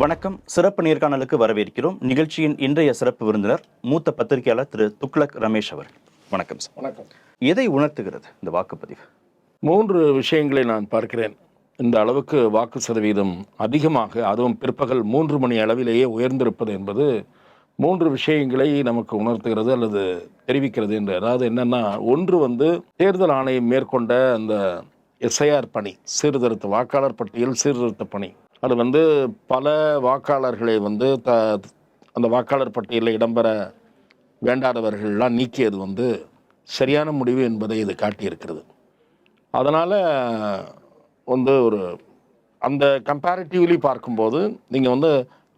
வணக்கம். சிறப்பு நேர்காணலுக்கு வரவேற்கிறோம். நிகழ்ச்சியின் இன்றைய சிறப்பு விருந்தினர் மூத்த பத்திரிகையாளர் திரு துக்ளக் ரமேஷ் அவர். வணக்கம் சார். வணக்கம். எதை உணர்த்துகிறது இந்த வாக்குப்பதிவு? 3 விஷயங்களை நான் பார்க்கிறேன். இந்த அளவுக்கு வாக்கு சதவீதம் அதிகமாக, அதுவும் பிற்பகல் 3 மணி அளவிலேயே உயர்ந்திருப்பது என்பது 3 விஷயங்களை நமக்கு உணர்த்துகிறது அல்லது தெரிவிக்கிறது என்று. அதாவது என்னன்னா, ஒன்று தேர்தல் ஆணையம் மேற்கொண்ட அந்த எஸ்ஐஆர் பணி, சீர்திருத்த வாக்காளர் பட்டியல் சீர்திருத்த பணி. அது பல வாக்காளர்களை அந்த வாக்காளர் பட்டியலில் இடம்பெற வேண்டாதவர்கள்லாம் நீக்கியது சரியான முடிவு என்பதை இது காட்டியிருக்கிறது. அதனால் ஒரு அந்த கம்பேரிட்டிவ்லி பார்க்கும்போது நீங்கள்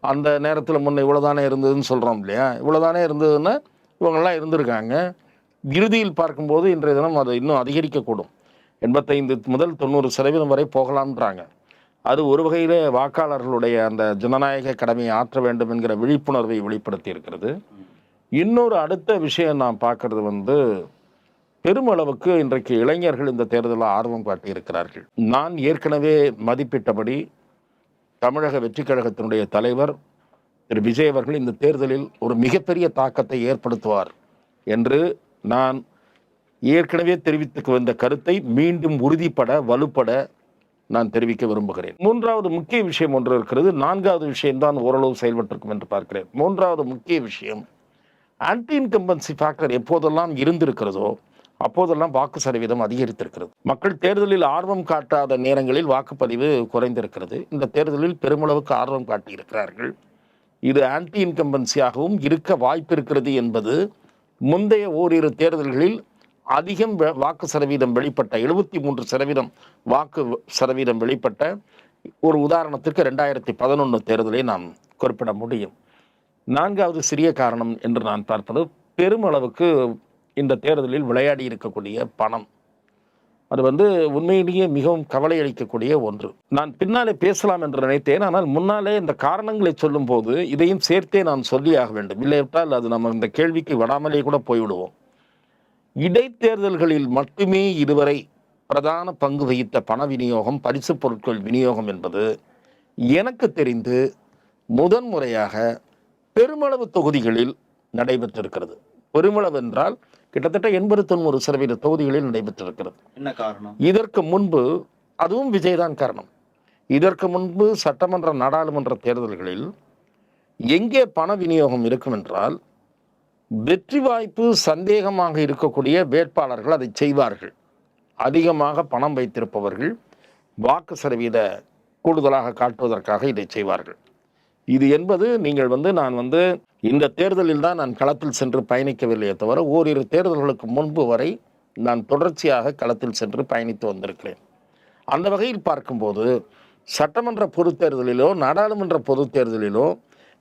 அந்த நேரத்தில் முன்ன இவ்வளோதானே இருந்ததுன்னு சொல்கிறோம் இல்லையா, இவ்வளோதானே இருந்ததுன்னா இவங்கெல்லாம் இருந்திருக்காங்க. இறுதியில் பார்க்கும்போது இன்றைய தினம் அது இன்னும் அதிகரிக்கக்கூடும். 85 முதல் 90% வரை போகலாம்ன்றாங்க. அது ஒரு வகையில் வாக்காளர்களுடைய அந்த ஜனநாயக கடமையை ஆற்ற வேண்டும் என்கிற விழிப்புணர்வை வெளிப்படுத்தி இருக்கிறது. இன்னொரு அடுத்த விஷயம் நான் பார்க்கறது பெருமளவுக்கு இன்றைக்கு இளைஞர்கள் இந்த தேர்தலில் ஆர்வம் காட்டியிருக்கிறார்கள். நான் ஏற்கனவே மதிப்பிட்டபடி தமிழக வெற்றிக் கழகத்தினுடைய தலைவர் திரு விஜய் அவர்கள் இந்த தேர்தலில் ஒரு மிகப்பெரிய தாக்கத்தை ஏற்படுத்துவார் என்று நான் ஏற்கனவே தெரிவித்து வந்த கருத்தை மீண்டும் உறுதிப்பட வலுப்பட நான் தெரிவிக்க விரும்புகிறேன். 3வது முக்கிய விஷயம் ஒன்று இருக்கிறது. 4வது விஷயம்தான் ஓரளவு செயல்பட்டிருக்கும் என்று பார்க்கிறேன். 3வது முக்கிய விஷயம், ஆன்டி இன்கம்பன்சி ஃபேக்டர் எப்போதெல்லாம் இருந்திருக்கிறதோ அப்போதெல்லாம் வாக்கு சதவீதம் அதிகரித்திருக்கிறது. மக்கள் தேர்தலில் ஆர்வம் காட்டாத நேரங்களில் வாக்குப்பதிவு குறைந்திருக்கிறது. இந்த தேர்தலில் பெருமளவுக்கு ஆர்வம் காட்டியிருக்கிறார்கள். இது ஆன்டி இன்கம்பன்சியாகவும் இருக்க வாய்ப்பு இருக்கிறது என்பது முந்தைய ஓரிரு தேர்தல்களில் அதிகம் வாக்கு சதவீதம் வெளிப்பட்ட 73% வாக்கு சதவீதம் வெளிப்பட்ட ஒரு உதாரணத்திற்கு 2011 தேர்தலை நாம் குறிப்பிட முடியும். 4வது சிறிய காரணம் என்று நான் பார்ப்பது, பெருமளவுக்கு இந்த தேர்தலில் விளையாடி இருக்கக்கூடிய பணம். அது உண்மையிலேயே மிகவும் கவலை அளிக்கக்கூடிய ஒன்று. நான் பின்னாலே பேசலாம் என்று நினைத்தேன். ஆனால் முன்னாலே இந்த காரணங்களை சொல்லும் போது இதையும் சேர்த்தே நான் சொல்லியாக வேண்டும். இல்லையென்றால் அது நம்ம இந்த கேள்விக்கு விடாமலே கூட போய்விடுவோம். இடைத்தேர்தல்களில் மட்டுமே இதுவரை பிரதான பங்கு வகித்த பண விநியோகம், பரிசு பொருட்கள் விநியோகம் என்பது எனக்கு தெரிந்து முதன்முறையாக பெருமளவு தொகுதிகளில் நடைபெற்றிருக்கிறது. பெருமளவு என்றால் கிட்டத்தட்ட 80-90% தொகுதிகளில் நடைபெற்றிருக்கிறது. என்ன காரணம்? இதற்கு முன்பு அதுவும் விஜய் தான் காரணம். இதற்கு முன்பு சட்டமன்ற நாடாளுமன்ற தேர்தல்களில் எங்கே பண விநியோகம் இருக்கும் என்றால், வெற்றி வாய்ப்பு சந்தேகமாக இருக்கக்கூடிய வேட்பாளர்கள் அதை செய்வார்கள். அதிகமாக பணம் வைத்திருப்பவர்கள் வாக்கு சதவீத கூடுதலாக காட்டுவதற்காக இதை செய்வார்கள். இது என்பது நீங்கள் நான் இந்த தேர்தலில் தான் நான் களத்தில் சென்று பயணிக்கவில்லையே தவிர ஓரிரு தேர்தல்களுக்கு முன்பு வரை நான் தொடர்ச்சியாக களத்தில் சென்று பயணித்து வந்திருக்கிறேன். அந்த வகையில் பார்க்கும்போது சட்டமன்ற பொதுத் தேர்தலிலோ நாடாளுமன்ற பொதுத் தேர்தலிலோ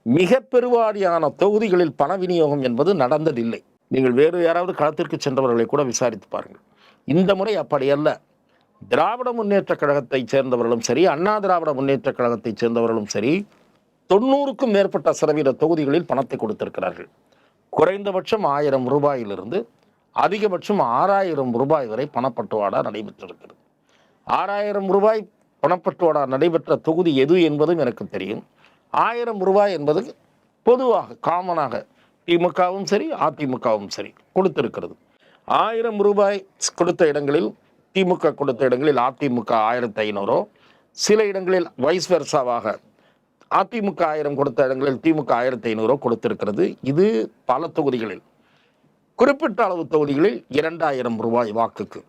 மிக பெருவாரியான தொகுதிகளில் பண விநியோகம் என்பது நடந்ததில்லை. நீங்கள் வேறு யாராவது களத்திற்கு சென்றவர்களை கூட விசாரித்து பாருங்கள். இந்த முறை அப்படியல்ல. திராவிட முன்னேற்ற கழகத்தை சேர்ந்தவர்களும் சரி, அண்ணா திராவிட முன்னேற்ற கழகத்தை சேர்ந்தவர்களும் சரி, 90க்கும் மேற்பட்ட சதவீத தொகுதிகளில் பணத்தை கொடுத்திருக்கிறார்கள். குறைந்தபட்சம் 1000 ரூபாயிலிருந்து அதிகபட்சம் 6000 ரூபாய் வரை பணப்பட்டுவாடா நடைபெற்றிருக்கிறது. 6000 ரூபாய் பணப்பட்டுவாடா நடைபெற்ற தொகுதி எது என்பதும் எனக்கு தெரியும். 1000 ரூபாய் என்பது பொதுவாக காமனாக திமுகவும் சரி அதிமுகவும் சரி கொடுத்திருக்கிறது. 1000 ரூபாய் கொடுத்த இடங்களில் திமுக கொடுத்த இடங்களில் அதிமுக 1500, சில இடங்களில் வைஸ் வெர்சாவாக அதிமுக 1000 கொடுத்த இடங்களில் திமுக 1500 கொடுத்திருக்கிறது. இது பல தொகுதிகளில், குறிப்பிட்ட அளவு தொகுதிகளில் 2000 ரூபாய் வாக்குக்கு.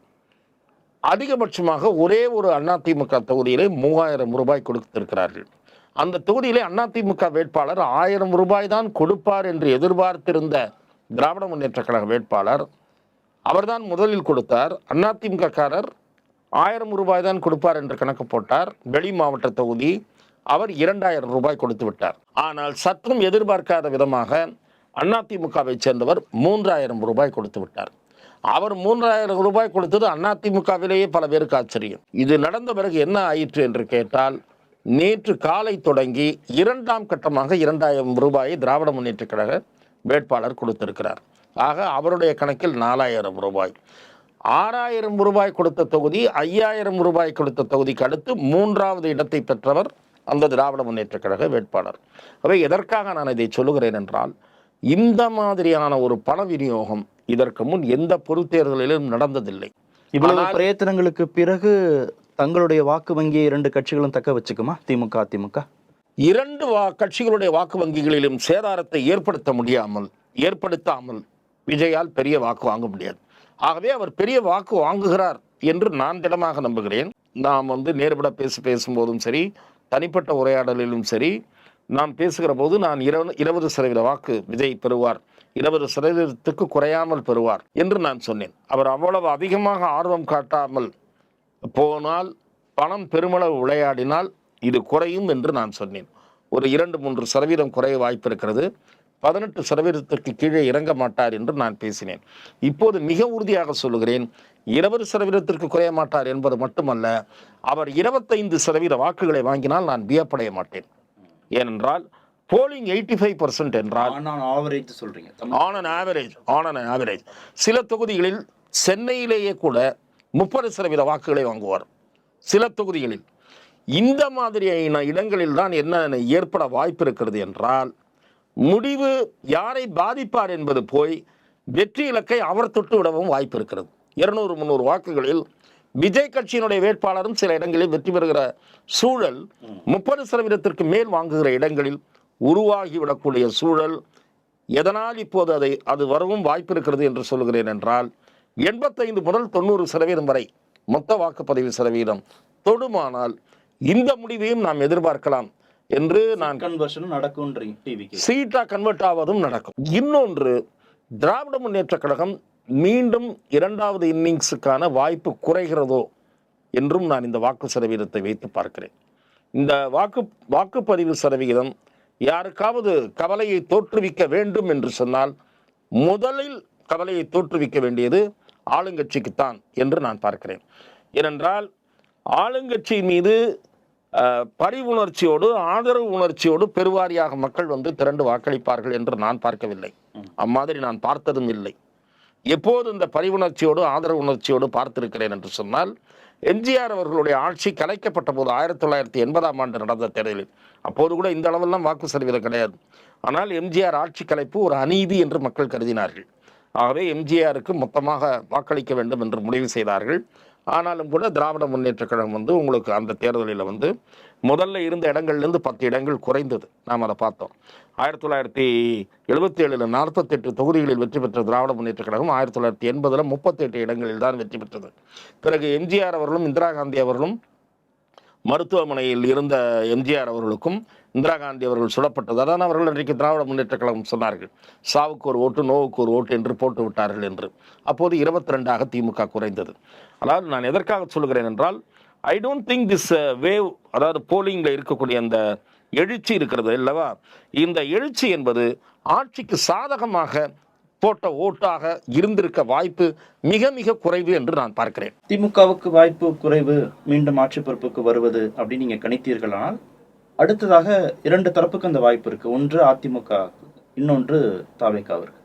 அதிகபட்சமாக ஒரே ஒரு அதிமுக தொகுதியிலே 3000 ரூபாய் கொடுத்திருக்கிறார்கள். அந்த தொகுதியிலே அதிமுக வேட்பாளர் 1000 ரூபாய் தான் கொடுப்பார் என்று எதிர்பார்த்திருந்த திராவிட முன்னேற்ற கழக வேட்பாளர் அவர்தான் முதலில் கொடுத்தார். அதிமுக காரர் 1000 ரூபாய் தான் கொடுப்பார் என்று கணக்கு போட்டார். வெளி மாவட்ட தொகுதி அவர் 2000 ரூபாய் கொடுத்து விட்டார். ஆனால் சற்றும் எதிர்பார்க்காத விதமாக அதிமுகவை சேர்ந்தவர் 3000 ரூபாய் கொடுத்து விட்டார். அவர் 3000 ரூபாய் கொடுத்தது அதிமுகவிலேயே பல பேருக்கு ஆச்சரியம். இது நடந்த பிறகு என்ன ஆயிற்று என்று கேட்டால், நேற்று காலை தொடங்கி 2ஆம் கட்டமாக 2000 ரூபாயை திராவிட முன்னேற்ற கழக வேட்பாளர் கொடுத்திருக்கிறார். ஆக அவருடைய கணக்கில் 4000 ரூபாய். 6000 ரூபாய் கொடுத்த தொகுதி 5000 ரூபாய் கொடுத்த தொகுதிக்கு அடுத்து 3வது இடத்தை பெற்றவர் அந்த திராவிட முன்னேற்றக் கழக வேட்பாளர். அவை எதற்காக நான் இதை சொல்லுகிறேன் என்றால், இந்த மாதிரியான ஒரு பண விநியோகம் இதற்கு முன் எந்த பொதுத் தேர்தலிலும் நடந்ததில்லை. இவ்வளவு பிரயத்தனங்களுக்கு பிறகு தங்களுடைய வாக்கு வங்கியை 2 கட்சிகளும் தக்க வச்சுக்குமா திமுக அதிமுக? 2 கட்சிகளுடைய வாக்கு வங்கிகளிலும் சேதாரத்தை ஏற்படுத்தாமல் விஜயால் பெரிய வாக்கு வாங்க முடியாது. ஆகவே அவர் பெரிய வாக்கு வாங்குகிறார் என்று நான் திடமாக நம்புகிறேன். நாம் நேர்பட பேசும்போதும் சரி, தனிப்பட்ட உரையாடலிலும் சரி, நாம் பேசுகிற போது நான் 20% வாக்கு விஜய் பெறுவார், 20% குறையாமல் பெறுவார் என்று நான் சொன்னேன். அவர் அவ்வளவு அதிகமாக ஆர்வம் காட்டாமல் போனால், பணம் பெருமளவு விளையாடினால் இது குறையும் என்று நான் சொன்னேன். ஒரு 2-3% குறைய வாய்ப்பு இருக்கிறது, 18% கீழே இறங்க மாட்டார் என்று நான் பேசினேன். இப்போது மிக உறுதியாக சொல்லுகிறேன், 20% குறைய மாட்டார் என்பது மட்டுமல்ல, அவர் 25% வாக்குகளை வாங்கினால் நான் வியப்படைய மாட்டேன். ஏனென்றால் போலிங் 85% என்றால் ஆன் அன் ஆவரேஜ் சில தொகுதிகளில் சென்னையிலேயே கூட 30% வாக்குகளை வாங்குவார். சில தொகுதிகளில் இந்த மாதிரியான இடங்களில் தான் என்ன ஏற்பட வாய்ப்பு இருக்கிறது என்றால், முடிவு யாரை பாதிப்பார் என்பது போய் வெற்றி இலக்கை அவர் தொட்டு விடவும் வாய்ப்பு இருக்கிறது. 200-300 வாக்குகளில் விஜய் கட்சியினுடைய வேட்பாளரும் சில இடங்களில் வெற்றி பெறுகிற சூழல் 30% மேல் வாங்குகிற இடங்களில் உருவாகிவிடக்கூடிய சூழல். எதனால் இப்போது அது வரவும் வாய்ப்பு இருக்கிறது என்று சொல்லுகிறேன் என்றால், 85 முதல் 90% வரை மொத்த வாக்குப்பதிவு சதவீதம் தொடுமானால் இந்த முடிவையும் நாம் எதிர்பார்க்கலாம் என்று நான் சீட்டா கன்வெர்ட் ஆவதும் நடக்கும். இன்னொன்று, திராவிட முன்னேற்ற கழகம் மீண்டும் 2வது இன்னிங்ஸுக்கான வாய்ப்பு குறைகிறதோ என்றும் நான் இந்த வாக்கு சதவீதத்தை வைத்து பார்க்கிறேன். இந்த வாக்குப்பதிவு சதவிகிதம் யாருக்காவது கவலையை தோற்றுவிக்க வேண்டும் என்று சொன்னால், முதலில் கவலையை தோற்றுவிக்க வேண்டியது ஆளுங்கட்சிக்குத்தான் என்று நான் பார்க்கிறேன். ஏனென்றால் ஆளுங்கட்சி மீது பரிவுணர்ச்சியோடு, ஆதரவு உணர்ச்சியோடு பெருவாரியாக மக்கள் திரண்டு வாக்களிப்பார்கள் என்று நான் பார்க்கவில்லை. அம்மாதிரி நான் பார்த்ததும் இல்லை. எப்போது இந்த பரிவுணர்ச்சியோடு, ஆதரவு உணர்ச்சியோடு பார்த்திருக்கிறேன் என்று சொன்னால், எம்ஜிஆர் அவர்களுடைய ஆட்சி கலைக்கப்பட்ட போது 1980ஆம் ஆண்டு நடந்த தேர்தலில், அப்போது கூட இந்த அளவெல்லாம் வாக்கு சதவீதம் கிடையாது. ஆனால் எம்ஜிஆர் ஆட்சி கலைப்பு ஒரு அநீதி என்று மக்கள் கருதினார்கள். ஆகவே எம்ஜிஆருக்கு மொத்தமாக வாக்களிக்க வேண்டும் என்று முடிவு செய்தார்கள். ஆனாலும் கூட திராவிட முன்னேற்ற கழகம் உங்களுக்கு அந்த தேர்தலில் முதல்ல இருந்த இடங்கள்லேருந்து 10 இடங்கள் குறைந்தது. நாம் அதை பார்த்தோம். 1977 48 தொகுதிகளில் வெற்றி பெற்ற திராவிட முன்னேற்ற கழகம் 1980 38 இடங்களில் தான் வெற்றி பெற்றது. பிறகு எம்ஜிஆர் அவர்களும் இந்திரா காந்தி அவர்களும் மருத்துவமனையில் இருந்த எம்ஜிஆர் அவர்களுக்கும் இந்திரா காந்தி அவர்கள் சுடப்பட்டது. அதான் அவர்கள் இன்றைக்கு திராவிட முன்னேற்ற கழகம் சொன்னார்கள், சாவுக்கு ஒரு ஓட்டு, நோவுக்கு ஒரு ஓட்டு என்று போட்டு விட்டார்கள் என்று. அப்போது 22ஆக திமுக குறைந்தது. அதாவது நான் எதற்காக சொல்லுகிறேன் என்றால், I don't think this wave, அதாவது போலிங்கில் இருக்கக்கூடிய அந்த எழுச்சி இருக்கிறது அல்லவா, இந்த எழுச்சி என்பது ஆட்சிக்கு சாதகமாக போட்ட ஓட்டாக இருந்திருக்க வாய்ப்பு மிக மிக குறைவு என்று நான் பார்க்கிறேன். திமுகவுக்கு வாய்ப்பு குறைவு மீண்டும் ஆட்சி பொறுப்புக்கு வருவது அப்படின்னு நீங்க கணித்தீர்களானால், அடுத்ததாக 2 தரப்புக்கு அந்த வாய்ப்பு இருக்கு. ஒன்று அதிமுக, இன்னொன்று தாவேகாவிற்கு.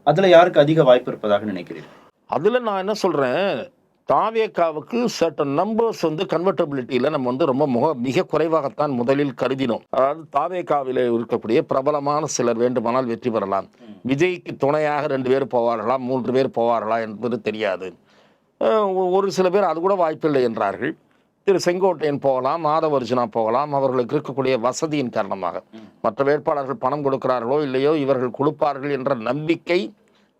அதுல யாருக்கு அதிக வாய்ப்பு இருப்பதாக நினைக்கிறீர்கள்? அதுல நான் என்ன சொல்றேன், தாவேகாவுக்கு சர்டன் நம்பர்ஸ் கன்வெர்டபிலிட்டியில் நம்ம ரொம்ப மிக குறைவாகத்தான் முதலில் கருதினோம். அதாவது தாவேகாவில் இருக்கக்கூடிய பிரபலமான சிலர் வேண்டுமானால் வெற்றி பெறலாம். விஜய்க்கு துணையாக 2 பேர் போவார்களா, 3 பேர் போவார்களா என்பது தெரியாது. ஒரு சில பேர் அது கூட வாய்ப்பில்லை என்றார்கள். திரு செங்கோட்டையன் போகலாம், மாதவர்ஜுனா போகலாம், அவர்களுக்கு இருக்கக்கூடிய வசதியின் காரணமாக. மற்ற வேட்பாளர்கள் பணம் கொடுக்கிறார்களோ இல்லையோ, இவர்கள் கொடுப்பார்கள் என்ற நம்பிக்கை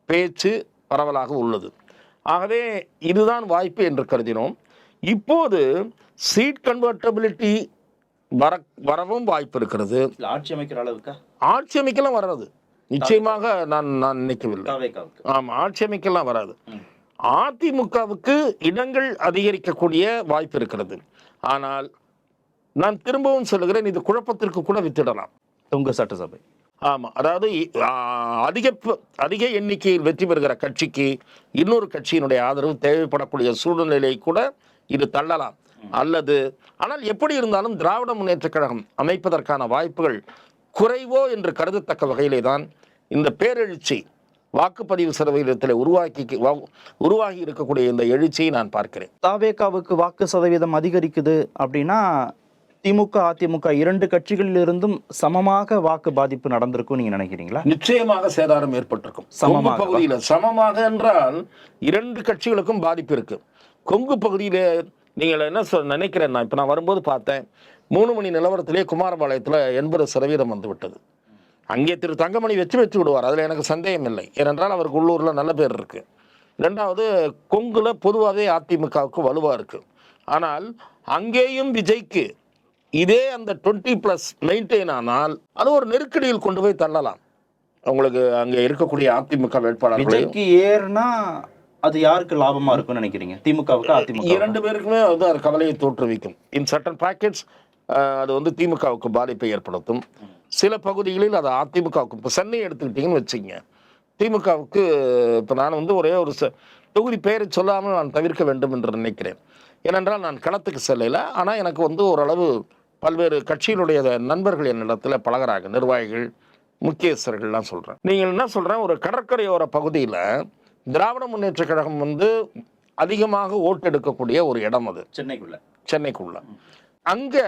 பேச்சு பரவலாக உள்ளது. ஆகவே இதுதான் வாய்ப்பு என்று கருதினோம். இப்போது சீட் கன்வெர்டபிலிட்டி வரவும் வாய்ப்பு இருக்கிறது. ஆட்சி அமைக்கிற அளவுக்கு ஆட்சி அமைக்கலாம் வராது, நிச்சயமாக நான் நினைக்கவில்லை. ஆமாம், ஆட்சி அமைக்கலாம் வராது. அதிமுகவுக்கு இடங்கள் அதிகரிக்கக்கூடிய வாய்ப்பு இருக்கிறது. ஆனால் நான் திரும்பவும் சொல்லுகிறேன், இது குழப்பத்திற்கு கூட வித்திடலாம். உங்க சட்டசபை ஆமாம், அதாவது அதிக எண்ணிக்கையில் வெற்றி பெறுகிற கட்சிக்கு இன்னொரு கட்சியினுடைய ஆதரவு தேவைப்படக்கூடிய சூழ்நிலையை கூட இது தள்ளலாம். அல்லது ஆனால் எப்படி இருந்தாலும் திராவிட முன்னேற்ற கழகம் அமைப்பதற்கான வாய்ப்புகள் குறைவோ என்று கருதத்தக்க வகையிலே தான் இந்த பேரெழுச்சி வாக்குப்பதிவு சதவீதத்தில் உருவாகி இருக்கக்கூடிய இந்த எழுச்சியை நான் பார்க்கிறேன். தாவேகாவுக்கு வாக்கு சதவீதம் அதிகரிக்குது அப்படின்னா திமுக அதிமுக இரண்டு கட்சிகளிலிருந்தும் சமமாக வாக்கு பாதிப்பு நடந்திருக்கும் நீங்க நினைக்கிறீங்களா? நிச்சயமாக சேதாரம் ஏற்பட்டிருக்கும். கொங்கு பகுதியில சமமாக என்றால் இரண்டு கட்சிகளுக்கும் பாதிப்பு இருக்கு. கொங்கு பகுதியில நீங்கள் என்ன நினைக்கிறேன், இப்ப நான் வரும்போது பார்த்தேன் 3 மணி நிலவரத்திலே குமாரபாளையத்தில் 80% வந்து விட்டது. அங்கே திரு தங்கமணி வச்சு விடுவார், அதில் எனக்கு சந்தேகம் இல்லை. ஏனென்றால் அவருக்கு உள்ளூரில் நல்ல பேர் இருக்கு. ரெண்டாவது, கொங்குல பொதுவாகவே அதிமுகவுக்கு வலுவாக இருக்கு. ஆனால் அங்கேயும் விஜய்க்கு இதே அந்த 20+ மெயின்டைன் ஆனால் அது ஒரு நெருக்கடியில் கொண்டு போய் தள்ளலாம். உங்களுக்கு அங்கே இருக்கக்கூடிய அதிமுக வேட்பாளர் விஜய்க்கு ஏறுனா அது யாருக்கு லாபமா இருக்கும்னு நினைக்கிறீங்க? திமுகவுக்கு அதிமுக? இரண்டு பேருக்குமே வந்து அது கவலையை தோற்றுவிக்கும். இன் சர்டன் பாக்கெட்ஸ் அது வந்து திமுகவுக்கு பாதிப்பை ஏற்படுத்தும். சில பகுதிகளில் அது அதிமுகவுக்கு, இப்போ சென்னை எடுத்துக்கிட்டீங்கன்னு வச்சுங்க, திமுகவுக்கு இப்போ நான் வந்து ஒரே ஒரு தொகுதி பெயரை சொல்லாமல் நான் தவிர்க்க வேண்டும் என்று நினைக்கிறேன். ஏனென்றால் நான் களத்துக்கு செல்லலை. ஆனால் எனக்கு வந்து ஓரளவு பல்வேறு கட்சியினுடைய நண்பர்கள் என்னிடத்தில் பழகிறாங்க, நிர்வாகிகள், முக்கியஸ்தர்கள்லாம் சொல்கிறேன். நீங்கள் என்ன சொல்கிறேன், ஒரு கடற்கரையோர பகுதியில் திராவிட முன்னேற்ற கழகம் வந்து அதிகமாக ஓட்டு எடுக்கக்கூடிய ஒரு இடம் அது, சென்னைக்குள்ள. அங்கே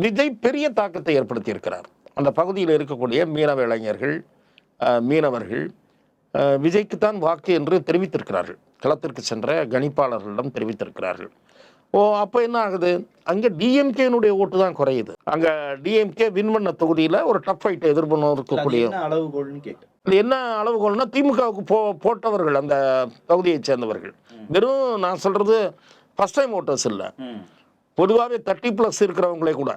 விஜய் பெரிய தாக்கத்தை ஏற்படுத்தி இருக்கிறார். அந்த பகுதியில் இருக்கக்கூடிய மீனவ இளைஞர்கள், மீனவர்கள் விஜய்க்குத்தான் வாக்கு என்று தெரிவித்திருக்கிறார்கள். களத்திற்கு சென்ற கணிப்பாளர்களிடம் தெரிவித்திருக்கிறார்கள். அப்போ என்ன ஆகுது, அங்கே டிஎம்கேனுடைய ஓட்டு தான் குறையுது. அங்கே டிஎம்கே வின் பண்ண தொகுதியில் ஒரு டஃப் ஃபைட்டை எதிர்ப்பு இருக்கக்கூடிய என்ன அளவுகோல்னா, திமுகவுக்கு போட்டவர்கள் அந்த பகுதியை சேர்ந்தவர்கள் வெறும், நான் சொல்றது ஃபர்ஸ்ட் டைம் ஓட்டர்ஸ் இல்லை, பொதுவாகவே 30+ இருக்கிறவங்களே கூட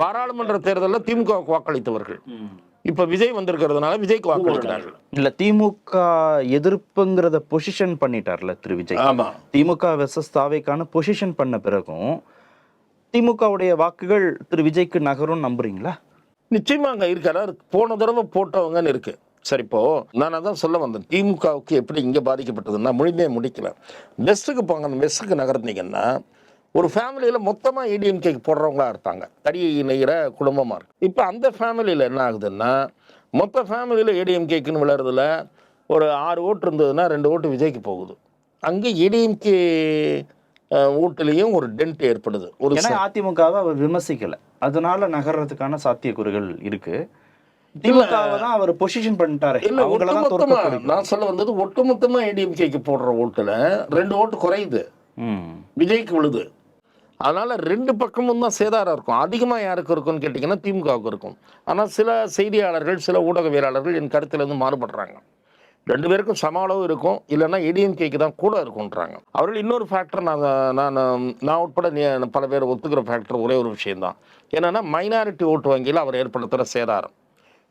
பாராளுமன்ற தேர்தலில் திமுகவுக்கு வாக்களித்தவர்கள் இப்ப விஜய் வந்திருக்கிறதுனால விஜய்க்கு வாக்களிக்கிறார்கள். இல்ல, திமுக எதிர்ப்புங்கிறத பொசிஷன் பண்ணிட்டார்ல திரு விஜய். ஆமா, திமுக வெர்சஸ் தாவேக்கான பொசிஷன் பண்ண பிறகும் திமுகவுடைய வாக்குகள் திரு விஜய்க்கு நகரும் நம்புறீங்களா? நிச்சயமா அங்க இருக்காரு. போன தடவை போட்டவங்கன்னு இருக்கு. சரி, இப்போ நான் அதான் சொல்ல வந்தேன், திமுகவுக்கு எப்படி இங்க பாதிக்கப்பட்டதுன்னா, முடிக்கல. வெஸ்ட்டுக்கு போங்க, அந்த வெஸ்ட்டுக்கு நகர்ந்தீங்கன்னா ஒரு ஃபேமிலியில் மொத்தமாக ஏடிஎம்கேக்கு போடுறவங்களா இருப்பாங்க, தடி நெய்கிற குடும்பமாக இருக்கு. இப்போ அந்த ஃபேமிலியில் என்ன ஆகுதுன்னா, மொத்த ஃபேமிலியில் ஏடிஎம்கேக்குன்னு விளையாடுறதுல ஒரு 6 ஓட்டு இருந்ததுன்னா 2 ஓட்டு விஜய்க்கு போகுது. அங்கே ஏடிஎம்கே ஓட்டுலேயும் ஒரு டென்ட் ஏற்படுது. ஒரு அதிமுகவை அவர் விமர்சிக்கலை, அதனால நகர்றதுக்கான சாத்தியக்கூறுகள் இருக்கு. திமுகவை தான் அவர் பொசிஷன் பண்ணிட்டாரு. இல்லை, ஒட்டுமொத்தமாக நான் சொல்ல வந்தது, ஒட்டுமொத்தமாக ஏடிஎம்கேக்கு போடுற ஓட்டுல 2 ஓட்டு குறையுது, விஜய்க்கு விழுது. அதனால 2 பக்கமும் தான் சேதாரம் இருக்கும். அதிகமாக யாருக்கு இருக்கும்னு கேட்டிங்கன்னா திமுகவுக்கு இருக்கும். ஆனால் சில செய்தியாளர்கள், சில ஊடகவியலாளர்கள் என் கருத்திலிருந்து மாறுபடுறாங்க. 2 பேருக்கும் சம அளவு இருக்கும், இல்லைன்னா ஏடிஎம்கேக்கு தான் கூட இருக்குன்றாங்க. அவர்கள் இன்னொரு ஃபேக்டர், நான் உட்பட பல பேர் ஒத்துக்கிற ஃபேக்டர் ஒரே ஒரு விஷயம்தான், என்னென்னா மைனாரிட்டி ஓட்டு வங்கியில் அவர் ஏற்படுத்துகிற சேதாரம்.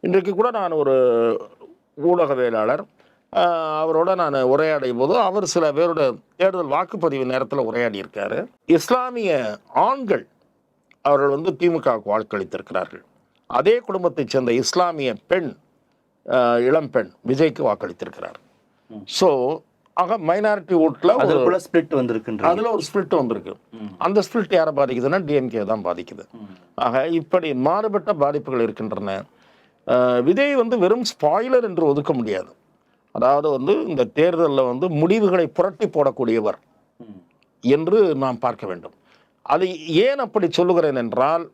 இன்றைக்கு கூட நான் ஒரு ஊடகவியலாளர், அவரோட நான் உரையாடிய போது அவர் சில பேரோட தேர்தல் வாக்குப்பதிவு நேரத்தில் உரையாடி இருக்காரு. இஸ்லாமிய ஆண்கள் அவர்கள் வந்து திமுகவுக்கு வாக்களித்திருக்கிறார்கள். அதே குடும்பத்தைச் சேர்ந்த இஸ்லாமிய பெண், இளம்பெண் விஜய்க்கு வாக்களித்திருக்கிறார். ஸோ ஆக மைனாரிட்டி ஓட்டில் அதுல ஸ்பிளிட் வந்திருக்கு. அதில் ஒரு ஸ்பிளிட் வந்திருக்கு. அந்த ஸ்பிளிட் யாரை பாதிக்குதுன்னா டிஎம்கே தான் பாதிக்குது. ஆக இப்படி மாறுபட்ட பாதிப்புகள் இருக்கின்றன. விஜய் வந்து வெறும் ஸ்பாயிலர் என்று ஒதுக்க முடியாது. அதாவது வந்து இந்த தேர்தலில் வந்து முடிவுகளை புரட்டி போடக்கூடியவர் என்று நாம் பார்க்க வேண்டும். அது ஏன் அப்படி சொல்லுகிறேன் என்றால்,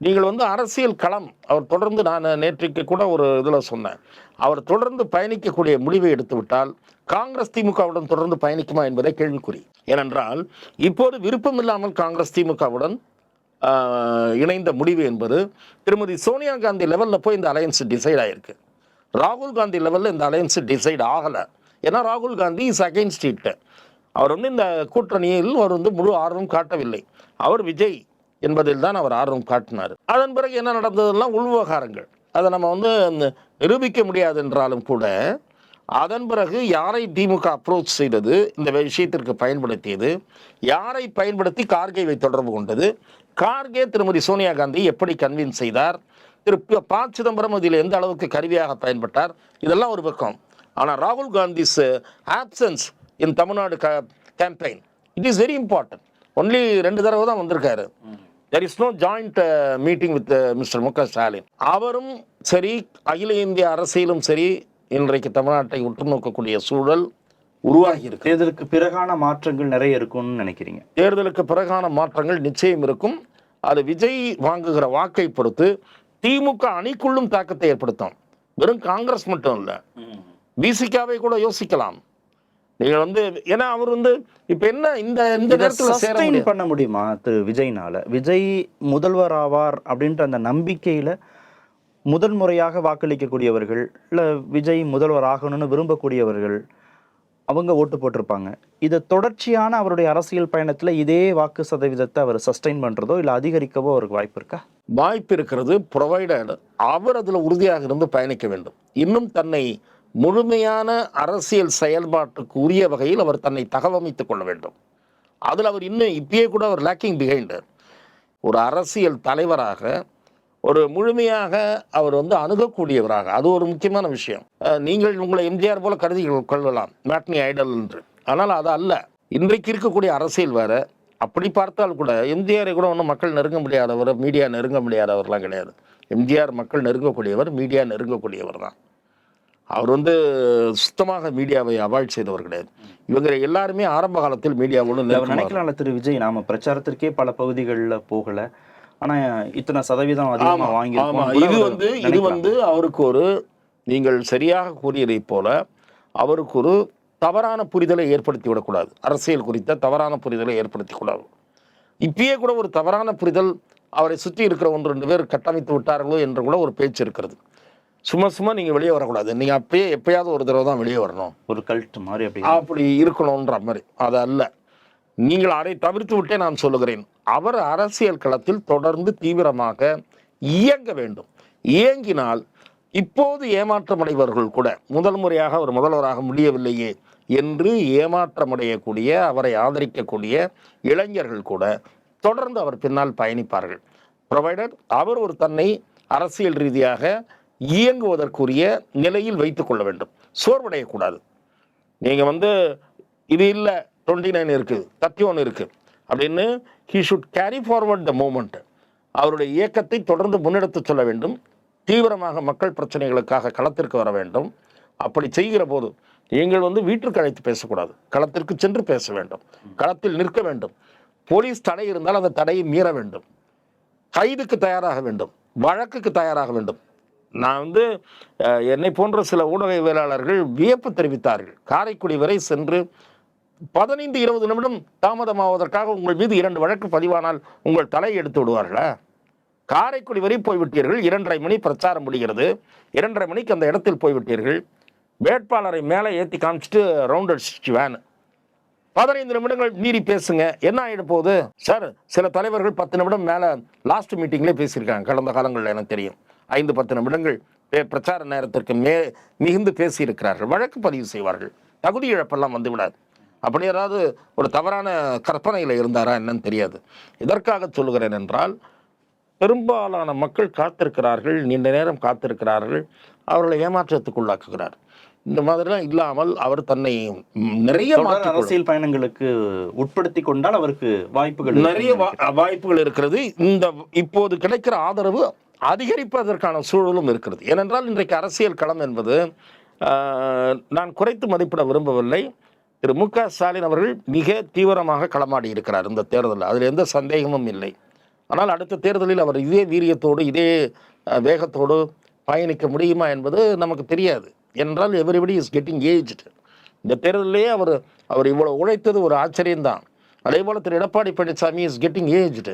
நீங்கள் வந்து அரசியல் களம், அவர் தொடர்ந்து, நான் நேற்றைக்கு கூட ஒரு இதில் சொன்னேன், அவர் தொடர்ந்து பயணிக்கக்கூடிய முடிவை எடுத்துவிட்டால் காங்கிரஸ் திமுகவுடன் தொடர்ந்து பயணிக்குமா என்பதை கேள்விக்குறி. ஏனென்றால் இப்போது விருப்பம் இல்லாமல் காங்கிரஸ் திமுகவுடன் இணைந்த முடிவு என்பது திருமதி சோனியா காந்தி லெவலில் போய் இந்த அலையன்ஸ் டிசைட் ஆகிருக்கு. ராகுல் காந்தி லெவலில் இந்த அலையன்ஸ் டிசைட் ஆகலை. ஏன்னா ராகுல் காந்தி இஸ் அகைன்ஸ்ட் இட். அவர் வந்து இந்த கூட்டணியில் அவர் வந்து முழு ஆர்வம் காட்டவில்லை. அவர் விஜய் என்பதில் தான் அவர் ஆர்வம் காட்டினார். அதன் பிறகு என்ன நடந்ததெல்லாம் உள்விவகாரங்கள், அதை நம்ம வந்து நிரூபிக்க முடியாது என்றாலும் கூட, அதன் பிறகு யாரை திமுக அப்ரோச் செய்தது, இந்த விஷயத்திற்கு பயன்படுத்தியது, யாரை பயன்படுத்தி கார்கேவை தொடர்பு கொண்டது, கார்கே திருமதி சோனியா காந்தி எப்படி கன்வின்ஸ் செய்தார், திரு ப. சிதம்பரம் அதில் எந்த அளவுக்கு கருவியாக பயன்பட்டார், இதெல்லாம் ஒரு பக்கம். ஆனால் ராகுல் Gandhi's absence in Tamil Nadu campaign, it is very important. Only 2 தடவை தான் வந்திருக்காரு. There is no joint meeting with mister M K Stalin. அவரும் சரி, அகில இந்திய அரசியலும் சரி, இன்றைக்கு தமிழ்நாட்டை உற்று நோக்கக்கூடிய சூழல் உருவாகி இருக்கு. தேர்தலுக்கு பிறகான மாற்றங்கள் நிறைய இருக்கும்னு நினைக்கிறீங்க? தேர்தலுக்கு பிறகான மாற்றங்கள் நிச்சயம் இருக்கும். அது விஜய் வாங்குகிற வாக்கை பொறுத்து திமுக அணிக்குள்ளும் தாக்கத்தை ஏற்படுத்தும். வெறும் காங்கிரஸ் மட்டும் இல்லை, விசிகாவை கூட யோசிக்கலாம். நீங்க ஏன்னா அவர் இப்ப என்ன இந்த நேரத்துல சஸ்டெயின் பண்ண முடியுமா திரு விஜய்னால? விஜய் முதல்வர் ஆவார் அப்படின்ற அந்த நம்பிக்கையில முதன்முறையாக வாக்களிக்கக்கூடியவர்கள், இல்ல விஜய் முதல்வர் ஆகணும்னு விரும்பக்கூடியவர்கள், அவங்க ஓட்டு போட்டிருப்பாங்க. இது தொடர்ச்சியான அவருடைய அரசியல் பயணத்துல இதே வாக்கு சதவீதத்தை அவர் சஸ்டெயின் பண்றதோ இல்ல அதிகரிக்கவோ அவருக்கு வாய்ப்பு இருக்கா? வாய்ப்பு இருக்கிறது, ப்ரொவைடட் அவர் அதுல உறுதியாக இருந்து பயணிக்க வேண்டும். இன்னும் தன்னை முழுமையான அரசியல் செயல்பாட்டுக்கு உரிய வகையில் அவர் தன்னை தகவமைத்துக் கொள்ள வேண்டும். அதில் அவர் இன்னும் இப்பயே கூட அவர் லேக்கிங் பிஹைண்ட். ஒரு அரசியல் தலைவராக ஒரு முழுமையாக அவர் அணுகக்கூடியவராக, அது ஒரு முக்கியமான விஷயம். நீங்கள் உங்களை எம்ஜிஆர் போல கருதி கொள்ளலாம், மேட்னி ஐடல் என்று. ஆனால் அது அல்ல. இன்றைக்கு இருக்கக்கூடிய அரசியல் வேற. அப்படி பார்த்தால் கூட எம்ஜிஆரை கூட ஒன்றும் மக்கள் நெருங்க முடியாதவர், மீடியா நெருங்க முடியாதவர்லாம் கிடையாது. எம்ஜிஆர் மக்கள் நெருங்கக்கூடியவர், மீடியா நெருங்கக்கூடியவர் தான். அவர் சுத்தமாக மீடியாவை அவாய்ட் செய்தவர் கிடையாது. இவங்க எல்லாருமே ஆரம்ப காலத்தில் மீடியாவோடு நினைக்கலாம். திரு விஜய் நாம பிரச்சாரத்திற்கே பல பகுதிகளில் போகல, ஆனா இத்தனை சதவீதம் அதிகமாக வாங்கி இது அவருக்கு ஒரு, நீங்கள் சரியாக கூறியதை போல அவருக்கு ஒரு தவறான புரிதலை ஏற்படுத்தி விடக்கூடாது. அரசியல் குறித்த தவறான புரிதலை ஏற்படுத்தி கூடாது. இப்பயே கூட ஒரு தவறான புரிதல் அவரை சுற்றி இருக்கிற 1-2 பேர் கட்டமைத்து விட்டார்களோ என்று கூட ஒரு பேச்சு இருக்கிறது. சும்மா நீங்கள் வெளியே வரக்கூடாது, நீங்கள் எப்பயாவது ஒரு தடவை தான் வெளியே வரணும், ஒரு கல்ட் மாதிரி அப்படி இருக்கணுன்ற மாதிரி. அது அல்ல. நீங்கள் அதை தவிர்த்து விட்டே நான் சொல்லுகிறேன், அவர் அரசியல் களத்தில் தொடர்ந்து தீவிரமாக இயங்க வேண்டும். இயங்கினால் இப்போது ஏமாற்றமடைபவர்கள் கூட, முதல் முறையாக அவர் முதல்வராக முடியவில்லையே என்று ஏமாற்றமடையக்கூடிய, அவரை ஆதரிக்கக்கூடிய இளைஞர்கள் கூட தொடர்ந்து அவர் பின்னால் பயணிப்பார்கள். ப்ரொவைடட் அவர் ஒரு தன்னை அரசியல் ரீதியாக இயங்குவதற்குரிய நிலையில் வைத்துக் கொள்ள வேண்டும். சோர்வடையக்கூடாது. நீங்கள் இது இல்லை 29 இருக்குது 31 இருக்குது அப்படின்னு he should carry forward the movement. அவருடைய இயக்கத்தை தொடர்ந்து முன்னெடுத்து சொல்ல வேண்டும். தீவிரமாக மக்கள் பிரச்சனைகளுக்காக களத்திற்கு வர வேண்டும். அப்படி செய்கிற போது நீங்கள் வீட்டிற்கு அழைத்து பேசக்கூடாது, களத்திற்கு சென்று பேச வேண்டும், களத்தில் நிற்க வேண்டும். போலீஸ் தடை இருந்தால் அந்த தடையை மீற வேண்டும், கைதுக்கு தயாராக வேண்டும், வழக்குக்கு தயாராக வேண்டும். நான் என்னை போன்ற சில ஊடகவியலாளர்கள் வியப்பு தெரிவித்தார்கள். காரைக்குடி வரை சென்று 15-20 நிமிடம் தாமதமாவதற்காக உங்கள் மீது 2 வழக்கு பதிவானால் உங்கள் தலையை எடுத்து விடுவார்களா? காரைக்குடி வரை போய்விட்டீர்கள், 2:30 மணி பிரச்சாரம் முடிகிறது, 2:30 மணிக்கு அந்த இடத்தில் போய்விட்டீர்கள், வேட்பாளரை மேலே ஏற்றி காமிச்சிட்டு ரவுண்ட் அடிச்சு வேன் 15 நிமிடங்கள் மீறி பேசுங்க, என்ன ஆகிட போகுது சார்? சில தலைவர்கள் 10 நிமிடம் மேலே லாஸ்ட் மீட்டிங்லேயே பேசியிருக்காங்க கடந்த காலங்களில், எனக்கு தெரியும். 5-10 நிமிடங்கள் பிரச்சார நேரத்திற்கு மிகுந்து பேசியிருக்கிறார்கள். வழக்கு பதிவு செய்வார்கள். தகுதி இழப்பெல்லாம் வந்துவிடாது. அப்படி யாராவது ஒரு தவறான கற்பனையில் இருந்தாரா என்னன்னு தெரியாது. இதற்காக சொல்லுகிறேன் என்றால், பெரும்பாலான மக்கள் காத்திருக்கிறார்கள், நீண்ட நேரம் காத்திருக்கிறார்கள், அவர்களை ஏமாற்றத்துக்குள்ளாக்குகிறார். இந்த மாதிரிலாம் இல்லாமல் அவர் தன்னை நிறைய அரசியல் பயணங்களுக்கு உட்படுத்தி கொண்டால் அவருக்கு வாய்ப்புகள், நிறைய வாய்ப்புகள் இருக்கிறது. இப்போது கிடைக்கிற ஆதரவு அதிகரிப்பதற்கான சூழலும் இருக்கிறது. ஏனென்றால் இன்றைக்கு அரசியல் களம் என்பது, நான் குறைத்து மதிப்பிட விரும்பவில்லை, திரு மு.க. ஸ்டாலின் அவர்கள் மிக தீவிரமாக களமாடி இருக்கிறார் இந்த தேர்தலில், அதில் எந்த சந்தேகமும் இல்லை. ஆனால் அடுத்த தேர்தலில் அவர் இதே வீரியத்தோடு இதே வேகத்தோடு பயணிக்க முடியுமா என்பது நமக்கு தெரியாது. என்றால் எவ்ரிபடி இஸ் கெட்டிங் ஏஜ்டு. இந்த தேர்தலிலேயே அவர் இவ்வளோ உழைத்தது ஒரு ஆச்சரியம்தான். அதே போல் Thiru Edappadi Palaniswami is getting aged.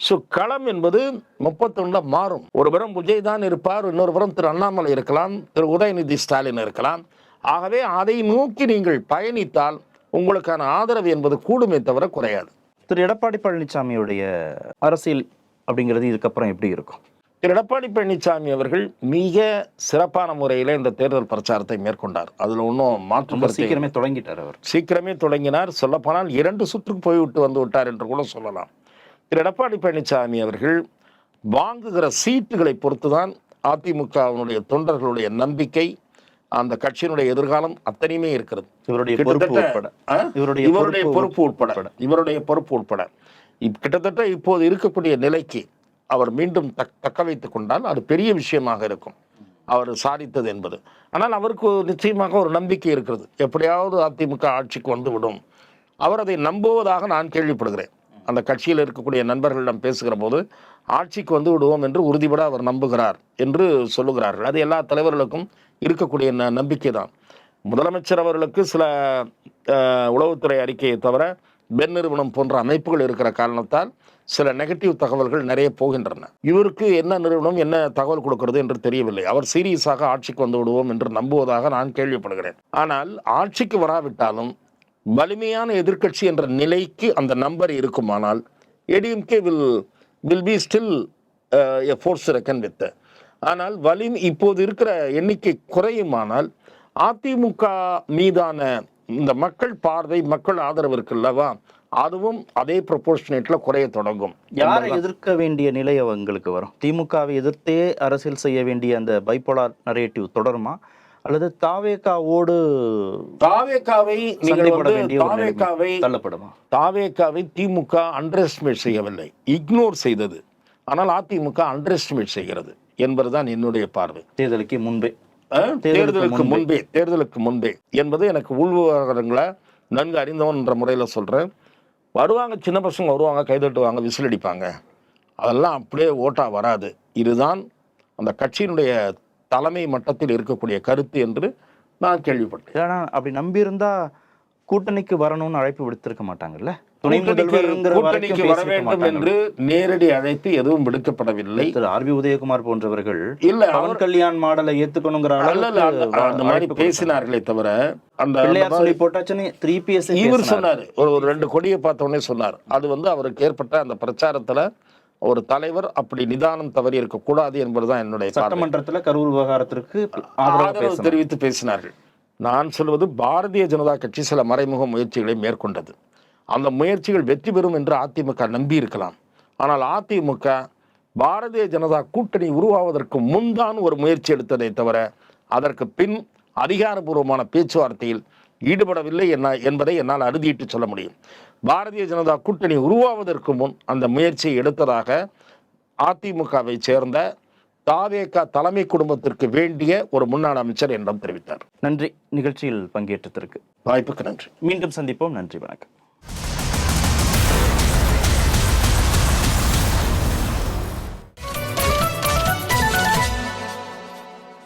So களம் என்பது 31 மாறும். ஒரு புறம் விஜய் தான் இருப்பார், இன்னொரு புறம் திரு அண்ணாமலை இருக்கலாம், திரு உதயநிதி ஸ்டாலின் இருக்கலாம். ஆகவே அதை நோக்கி நீங்கள் பயணித்தால் உங்களுக்கான ஆதரவு என்பது கூடுமே தவிர குறையாது. திரு எடப்பாடி பழனிசாமியுடைய அரசியல் அப்படிங்கிறது இதுக்கப்புறம் எப்படி இருக்கும்? திரு எடப்பாடி பழனிசாமி அவர்கள் மிக சிறப்பான முறையில் இந்த தேர்தல் பிரச்சாரத்தை மேற்கொண்டார். அதில் ஒன்றும் மாற்றம், சீக்கிரமே தொடங்கிட்டார். அவர் சீக்கிரமே தொடங்கினார். சொல்லப்போனால் 2 சுற்றுக்கு போய்விட்டு வந்து விட்டார் என்று கூட சொல்லலாம். திரு எடப்பாடி பழனிசாமி அவர்கள் வாங்குகிற சீட்டுகளை பொறுத்துதான் அதிமுகவினுடைய தொண்டர்களுடைய நம்பிக்கை, அந்த கட்சியினுடைய எதிர்காலம் அத்தனையுமே இருக்கிறது. இவருடைய பொறுப்பு உட்பட கிட்டத்தட்ட இப்போது இருக்கக்கூடிய நிலைக்கு அவர் மீண்டும் தக்க வைத்துக் கொண்டால் அது பெரிய விஷயமாக இருக்கும், அவர் சாதித்தது என்பது. ஆனால் அவருக்கு நிச்சயமாக ஒரு நம்பிக்கை இருக்கிறது, எப்படியாவது அதிமுக ஆட்சிக்கு வந்து விடும். அவர் அதை நம்புவதாக நான் கேள்விப்படுகிறேன். அந்த கட்சியில் இருக்கக்கூடிய நண்பர்களிடம் பேசுகிற போது ஆட்சிக்கு வந்து விடுவோம் என்று உறுதிபட அவர் நம்புகிறார் என்று சொல்லுகிறார்கள். அது எல்லா தலைவர்களுக்கும் இருக்கக்கூடிய நம்பிக்கை தான். முதலமைச்சர் அவர்களுக்கு சில உளவுத்துறை அறிக்கையை தவிர பென் நிறுவனம் போன்ற அமைப்புகள் இருக்கிற காரணத்தால் சில நெகட்டிவ் தகவல்கள் நிறைய போகின்றன. இவருக்கு என்ன நிறுவனம் என்ன தகவல் கொடுக்கிறது என்று தெரியவில்லை. அவர் சீரியஸாக ஆட்சிக்கு வந்து விடுவோம் என்று நம்புவதாக நான் கேள்விப்படுகிறேன். ஆனால் ஆட்சிக்கு வராவிட்டாலும் வலிமையான எதிர்க்கட்சி என்ற நிலைக்கு அந்த நம்பர் இருக்குமானால் ADMK will be still a force reckon with. ஆனால் இப்போது இருக்கிற எண்ணிக்கை குறையுமானால் அதிமுக மீதான இந்த மக்கள் பார்வை மக்கள் ஆதரவு இருக்குல்லவா, அதுவும் அதே ப்ரொபோர்ஷனேட்ல குறைய தொடங்கும். யாரை எதிர்க்க வேண்டிய நிலை அவங்களுக்கு வரும்? திமுகவை எதிர்த்தே அரசியல் செய்ய வேண்டிய அந்த பைபோலார் நரேட்டிவ் தொடருமா, அல்லது தாவேகாவை தள்ளப்படுமா? தாவேகாவை திமுக அண்டர் எஸ்டிமேட் செய்யவில்லை, இக்னோர் செய்தது. ஆனால் அதிமுக அண்டர் எஸ்டிமேட் செய்கிறது என்பதுதான் என்னுடைய பார்வை. தேர்தலுக்கு முன்பே என்பது எனக்கு உள்விவகாரங்களை நன்கு அறிந்தவன் என்ற முறையில் சொல்றேன். வருவாங்க, சின்ன பசங்க வருவாங்க, கைதட்டுவாங்க, விசில் அடிப்பாங்க, அதெல்லாம் அப்படியே ஓட்டா வராது. இதுதான் அந்த கட்சியினுடைய தலைமை மட்டத்தில் இருக்கக்கூடிய கருத்து என்று நான் கேள்விப்பட்டேன். ஏன்னா அப்படி நம்பியிருந்தா கூட்டணிக்கு வரணும்னு அழைப்பு விடுத்திருக்க மாட்டாங்கல்ல. கூட்டணிக்கு வர வேண்டும் என்று நேரடி அழைப்பு எதுவும் விடுக்கப்படவில்லை. திரு ஆர் பி உதயகுமார் போன்றவர்கள் இல்ல பவன் கல்யாண் மாடலை ஏத்துக்கணுங்கிற அந்த மாதிரி பேசினார்களே தவிர இவர் சொன்னார். ஒரு 2 கொடியை பார்த்த உடனே சொன்னார். அது வந்து அவருக்கு ஏற்பட்ட அந்த பிரச்சாரத்துல ஒரு தலைவர் அப்படி நிதானம் தவறி இருக்க கூடாது என்பதுதான் என்னுடைய. சட்டமன்றத்தில் கரூர் விவகாரத்திற்கு ஆதரவு தெரிவித்து பேசினார்கள். நான் சொல்வது பாரதிய ஜனதா கட்சி சில மறைமுக முயற்சிகளை மேற்கொண்டது. அந்த முயற்சிகள் வெற்றி பெறும் என்று அதிமுக நம்பி இருக்கலாம். ஆனால் அதிமுக பாரதிய ஜனதா கூட்டணி உருவாவதற்கு முன்தான் ஒரு முயற்சி எடுத்ததை தவிர அதற்கு பின் அதிகாரபூர்வமான பேச்சுவார்த்தையில் ஈடுபடவில்லை என்பதை என்னால் அறுதியிட்டு சொல்ல முடியும். பாரதிய ஜனதா கூட்டணி உருவாவதற்கு முன் அந்த முயற்சியை எடுத்ததாக அதிமுகவை சேர்ந்த தாவேகா தலைமை குடும்பத்திற்கு வேண்டிய ஒரு முன்னாள் அமைச்சர் என்றும் தெரிவித்தார். நன்றி நிகழ்ச்சியில் பங்கேற்றதற்கு. வாய்ப்புக்கு நன்றி. மீண்டும் சந்திப்போம். நன்றி, வணக்கம்.